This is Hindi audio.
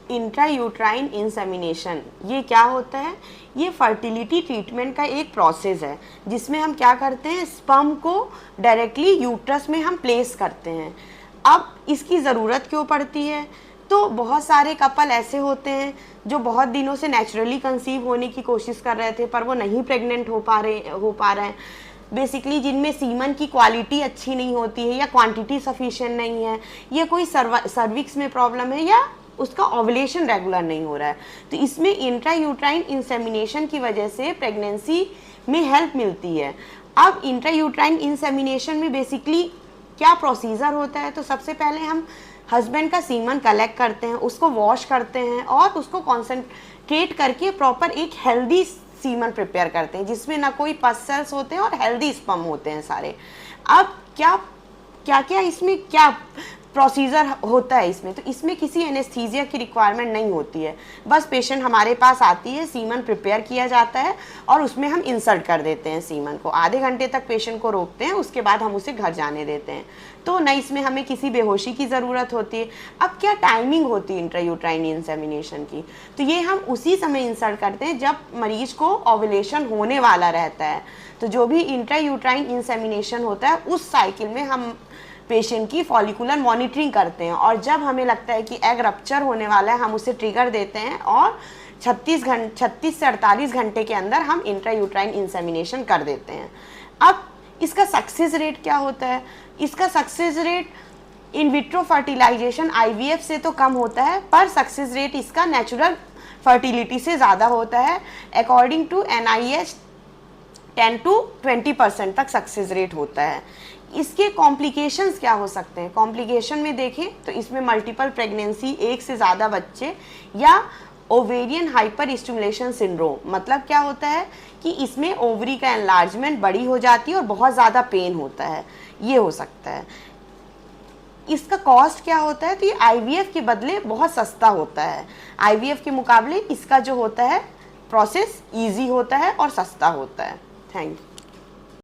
इंट्रायूट्राइन इंसेमिनेशन ये क्या होता है? ये फर्टिलिटी ट्रीटमेंट का एक प्रोसेस है जिसमें हम क्या करते हैं, स्पर्म को डायरेक्टली यूट्रस में हम प्लेस करते हैं। अब इसकी ज़रूरत क्यों पड़ती है? तो बहुत सारे कपल ऐसे होते हैं जो बहुत दिनों से नेचुरली कंसीव होने की कोशिश कर रहे थे पर वो नहीं प्रेग्नेंट हो पा रहे हैं। बेसिकली जिनमें सीमन की क्वालिटी अच्छी नहीं होती है या क्वांटिटी सफिशिएंट नहीं है, या कोई सर्विक्स में प्रॉब्लम है, या उसका ओवुलेशन रेगुलर नहीं हो रहा है। तो इसमें इंट्रायूट्राइन इंसेमिनेशन की वजह से प्रेगनेंसी में हेल्प मिलती है। अब इंट्रायूट्राइन इंसेमिनेशन में बेसिकली क्या प्रोसीजर होता है? तो सबसे पहले हम हस्बैंड का सीमन कलेक्ट करते हैं, उसको वॉश करते हैं और उसको कॉन्सेंट्रेट करके प्रॉपर एक हेल्दी सीमन प्रिपेयर करते हैं जिसमें ना कोई पस सेल्स होते हैं और हेल्दी स्पर्म होते हैं सारे। अब क्या क्या क्या इसमें क्या प्रोसीजर होता है इसमें? तो इसमें किसी एनेस्थीसिया की रिक्वायरमेंट नहीं होती है, बस पेशेंट हमारे पास आती है, सीमन प्रिपेयर किया जाता है और उसमें हम इंसर्ट कर देते हैं सीमन को। आधे घंटे तक पेशेंट को रोकते हैं, उसके बाद हम उसे घर जाने देते हैं। तो न इसमें हमें किसी बेहोशी की ज़रूरत होती है। अब क्या टाइमिंग होती है इंट्रायूट्राइन इंसेमिनेशन की? तो ये हम उसी समय इंसर्ट करते हैं जब मरीज को ओवुलेशन होने वाला रहता है। तो जो भी इंट्रायूट्राइन इंसेमिनेशन होता है उस साइकिल में हम पेशेंट की फॉलिकुलर मॉनिटरिंग करते हैं और जब हमें लगता है कि एग रप्चर होने वाला है हम उसे ट्रिगर देते हैं और 36 से 48 घंटे के अंदर हम इंट्रायूट्राइन इंसेमिनेशन कर देते हैं। अब इसका सक्सेस रेट क्या होता है? इसका success rate in vitro fertilisation IVF से तो कम होता है, पर सक्सेस रेट इसका नेचुरल फर्टिलिटी से ज़्यादा होता है। अकॉर्डिंग टू NIH 10 to 20% तक सक्सेस रेट होता है। इसके कॉम्प्लिकेशंस क्या हो सकते हैं? कॉम्प्लिकेशन में देखें तो इसमें मल्टीपल प्रेगनेंसी, एक से ज़्यादा बच्चे, या ओवेरियन हाइपर स्टिमुलेशन सिंड्रोम। मतलब क्या होता है कि इसमें ओवरी का एनलार्जमेंट बड़ी हो जाती है और बहुत ज़्यादा पेन होता है, ये हो सकता है। इसका कॉस्ट क्या होता है? तो ये IVF के बदले बहुत सस्ता होता है। IVF के मुकाबले इसका जो होता है प्रोसेस ईजी होता है और सस्ता होता है। Thank you.